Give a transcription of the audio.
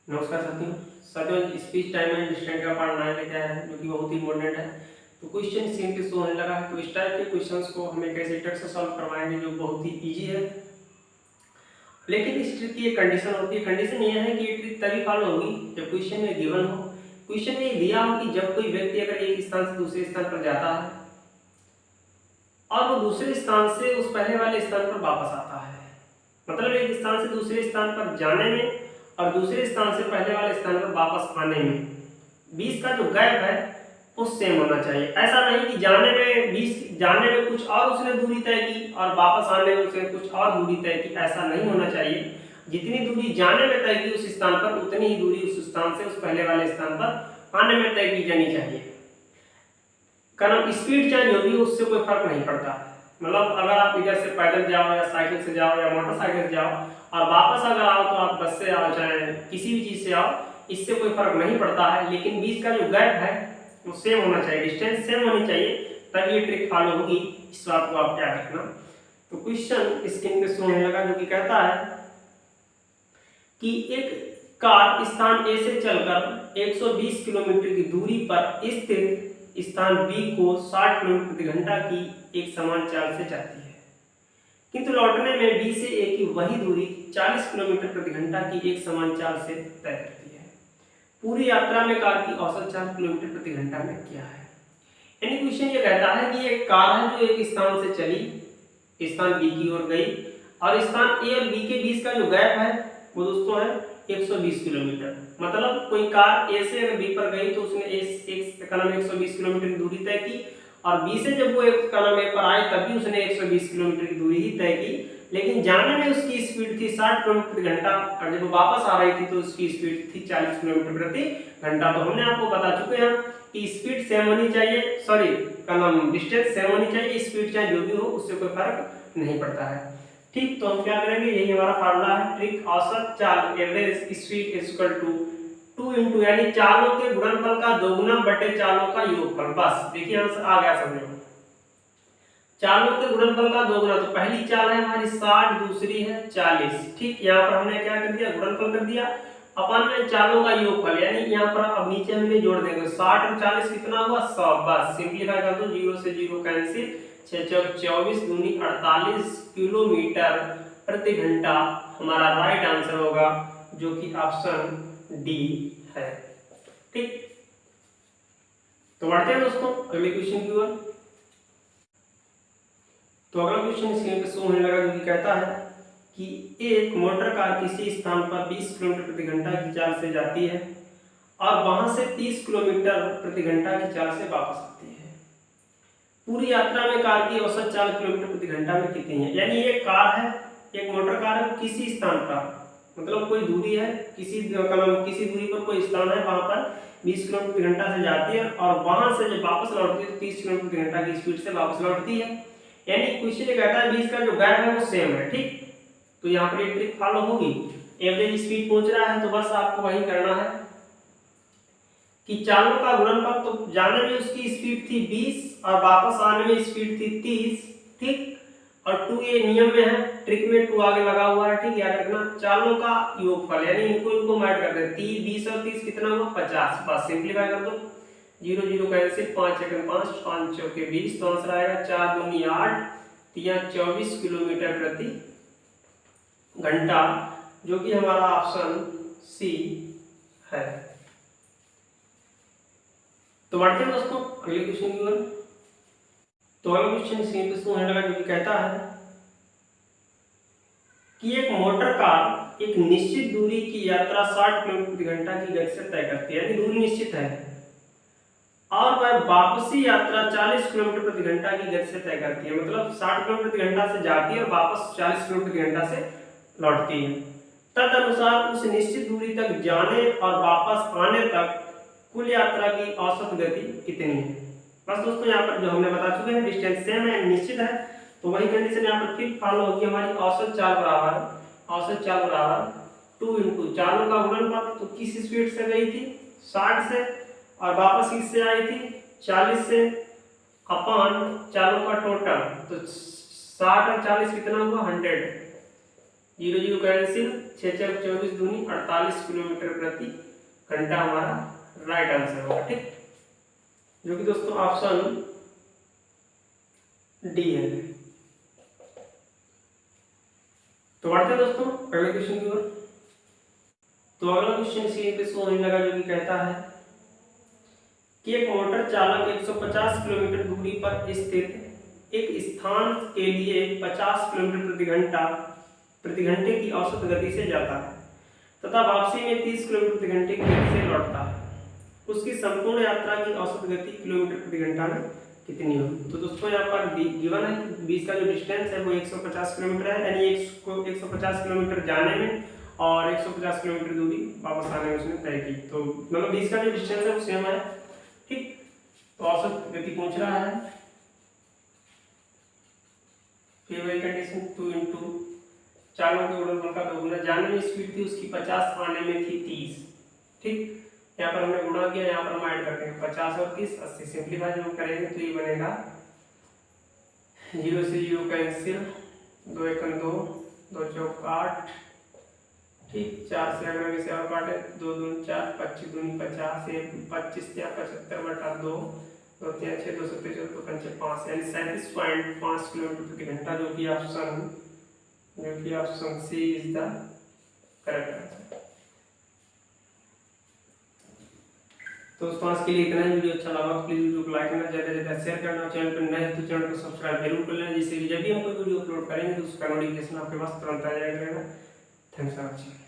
नमस्कार साथियों speech time and distant का पार्ट 9 लेके आया है जो कि बहुत ही इंपॉर्टेंट है। तो क्वेश्चन स्क्रीन पे शो होने लगा है। तो इस टाइप के क्वेश्चंस को हमें कैसे ट्रिक से सॉल्व करवाएंगे जो बहुत ही इजी है। लेकिन इस ट्रिक की एक कंडीशन होती है। कंडीशन ये है कि ये ट्रिक तभी फॉलो होगी जब क्वेश्चन में गिवन हो। क्वेश्चन में दिया हो कि जब कोई व्यक्ति अगर एक स्थान से दूसरे स्थान पर जाता है और वो दूसरे स्थान से उस पहले वाले स्थान पर वापस आता है, मतलब एक स्थान से दूसरे स्थान पर जाने में और दूसरे स्थान से पहले वाले स्थान पर वापस आने में बीच का जो गैप है वो सेम होना चाहिए। ऐसा नहीं कि जाने में कुछ और उसने दूरी तय की और वापस आने में उसने कुछ और दूरी तय की, ऐसा नहीं होना चाहिए। जितनी दूरी जाने में तय की उस स्थान पर उतनी ही दूरी उस स्थान से उस पहले वाले स्थान पर आने में तय की जानी चाहिए। कारण स्पीड चेंज होगी उससे कोई फर्क नहीं पड़ता। मतलब अगर आप इधर से पैदल जाओ या साइकिल से जाओ या मोटरसाइकिल से जाओ और वापस अगर आओ तो आप बस से आओ चाहे किसी भी चीज से आओ, इससे कोई फर्क नहीं पड़ता है। लेकिन बीच का जो गैप है वो सेम होना चाहिए, डिस्टेंस सेम होनी चाहिए, तब ये ट्रिक फॉलो होगी। इस बात को आप याद रखना। तो क्वेश्चन स्क्रीन पे शो होने लगा जो कि कहता है कि एक कार स्थान ए से चलकर 120 किलोमीटर की दूरी पर स्थित स्थान बी को 60 किलोमीटर प्रति घंटा की एक समान चाल से जाती है, किंतु लौटने में बी से ए की वही दूरी 40 किलोमीटर प्रति घंटा की एक समान चाल से तय करती है। पूरी यात्रा में कार की औसत चाल किलोमीटर प्रति घंटा में क्या है। यानी क्वेश्चन ये कहता है कि एक कार है जो एक स्थान से चली, स्थान बी की ओर गई और स्थान ए और बी के बीच का जो गैप है वो दोस्तों है 120 किलोमीटर। मतलब कोई कार ए से अगर बी पर गई तो उसने एक का नाम 120 किलोमीटर की दूरी तय की और बी से जब वो एक का नाम ए पर आई तब भी उसने 120 किलोमीटर की दूरी ही तय की। लेकिन जाने में उसकी स्पीड थी 60 किलोमीटर प्रति घंटा और जब वो वापस आ रही थी तो उसकी स्पीड थी 40 किलोमीटर प्रति घंटा। तो हमने आपको बता चुके हैं कि स्पीड सेम होनी चाहिए, सॉरी का नाम डिस्टेंस सेम होनी चाहिए, स्पीड चाहे जो भी हो उससे कोई फर्क नहीं पड़ता है। ठीक, तो हम क्या करेंगे, यही हमारा फार्मूला है। ट्रिक औसत चाल average speed equal to 2 into यानी चालों के गुणनफल का दोगुना बटे चालों का योगफल। बस देखिए आंसर आ गया समझो। चालों के गुणनफल का दोगुना, तो पहली चाल है हमारी 60, दूसरी है 40। ठीक, यहाँ पर हमने क्या कर दिया, गुणनफल कर दिया अपन में चालों का योगफल, यानी यहाँ पर अब नीचे हमने जोड़ देंगे 60 और 40 कितना हुआ 100। बस सिंपलीफाई कर दो, 0 से 0 कैंसिल, 6 चौक 24 दूनी 48 किलोमीटर प्रति घंटा हमारा राइट आंसर होगा जो कि ऑप्शन डी है। ठीक, तो बढ़ते हैं दोस्तों अगले क्वेश्चन की ओर। तो अगला क्वेश्चन स्क्रीन पे शो होने लगा जो कि कहता है कि एक मोटर कार किसी स्थान पर 20 किलोमीटर प्रति घंटा की चाल से जाती है और वहां से 30 किलोमीटर प्रति घंटा की चाल से वापस आती है। पूरी यात्रा में कार की औसत चाल किलोमीटर प्रति घंटा में कितनी है। यानी ये कार है, एक मोटर कार है, किसी स्थान पर मतलब कोई दूरी है, किसी दूरी पर कोई स्थान है, वहां पर 20 किलोमीटर प्रति घंटा से जाती है और वहां से जब वापस लौटती है तो 30 किलोमीटर प्रति घंटा की स्पीड से वापस लौटती है। यानी क्वेश्चन ये कहता है बीच का जो गैप है वो सेम है। ठीक, तो यहाँ पर ये ट्रिक फॉलो होगी। एवरेज स्पीड पहुंच रहा है तो बस आपको वही करना है कि चालों का गुणनफल, तो जाने में उसकी स्पीड थी 20 और वापस आने में स्पीड थी 30। ठीक, और 2 ये नियम में है, ट्रिक में 2 आगे लगा हुआ है। ठीक, याद रखना चालों का योगफल यानी इनको ऐड कर दें, 30 20 और 30 कितना हुआ 50। बस सिंपलीफाई कर दो, 0 0 कैंसिल, 5 एकम 5 5 चौके 20, तो आंसर आएगा 4 दूनी 8 3 24 किलोमीटर प्रति घंटा जो कि हमारा ऑप्शन सी है। तो बढ़ते हैं दोस्तों अगले क्वेश्चन की ओर। तो अगला क्वेश्चन स्क्रीन पे शो होने लगा जो कि कहता है कि एक मोटर कार एक निश्चित दूरी की यात्रा 60 किलोमीटर प्रति घंटा की गति से तय करती है, यानी दूरी निश्चित है, और वह वापसी यात्रा 40 किलोमीटर प्रति घंटा की गति से तय करती है। मतलब 60 किलोमीटर प्रति घंटा से जाती है और वापस 40 किलोमीटर प्रति घंटा से लौटती है। तदनुसार उस निश्चित दूरी तक जाने और वापस आने तक कुल यात्रा की औसत गति कितनी है। बस दोस्तों यहाँ पर जो हमने बता चुके हैं डिस्टेंस सेम है, निश्चित है, तो वही कंडीशन यहाँ पर फिर फॉलो होगी। हमारी औसत चाल बराबर 2 इंटू चालों का गुणनफल, तो किस स्पीड से गई थी 60 से और वापस किससे आई थी 40 से, अपन चालों का टोटल, तो 60 और 40 कितना हुआ 100। 0 कैंसिल, 6 6 24 दूनी 48 किलोमीटर प्रति घंटा हमारा राइट आंसर होगा। ठीक, जो कि दोस्तों ऑप्शन डी है। तो बढ़ते हैं दोस्तों अगले क्वेश्चन की ओर। तो अगला क्वेश्चन स्क्रीन पे शो होने लगा, जो कि कहता है कि एक मोटर चालक 150 किलोमीटर दूरी पर स्थित एक स्थान के लिए 50 किलोमीटर प्रति घंटे की औसत गति से जाता है तथा वापसी में 30 किलोमीटर प्रति घंटे की गति से लौटता है। उसकी संपूर्ण यात्रा की औसत गति किलोमीटर प्रति घंटा में कितनी होगी? तो दोस्तों यहाँ पर गिवन है बीच का जो डिस्टेंस है वो 150 किलोमीटर है, यानी 150 किलोमीटर जाने में और 150 किलोमीटर दूरी वापस आने में उसने तय की। तो मतलब बीच का जो डिस्टेंस है वो सेम है। ठीक, तो औसत गति पूछ रहा है, फिर वही कंडीशन 2 इंटू चालों के गुणनफल का दोगुना, जाने में स्पीड थी उसकी 50, आने में थी 30। ठीक, यहाँ पर हमने गुणा किया, यहाँ पर हम ऐड करते हैं 50 और 30 80, सिंपलीफाई जब करेंगे तो ये बनेगा 0 से 0 कैंसिल, 2 1 2, 2 चौक 8। ठीक, 4 से अगर इसे और काटे 2 2 4, 25 दूनी 50, 25 या 75 बटा 2, 2 3 6, 2 7 2 5 5, यानी 37.5 किलोमीटर प्रति घंटा, जो कि option C is the correct answer. तो दोस्तों आज के लिए इतना ही। वीडियो अच्छा लगा तो प्लीज वीडियो को लाइक करना, ज़्यादा से ज़्यादा शेयर करना, चैनल पर नए हैं तो चैनल को सब्सक्राइब जरूर कर लेना, जिससे जब भी हम कोई वीडियो अपलोड करेंगे तो उसका नोटिफिकेशन आपके पास तुरंत आ जाएगा। Thanks for watching.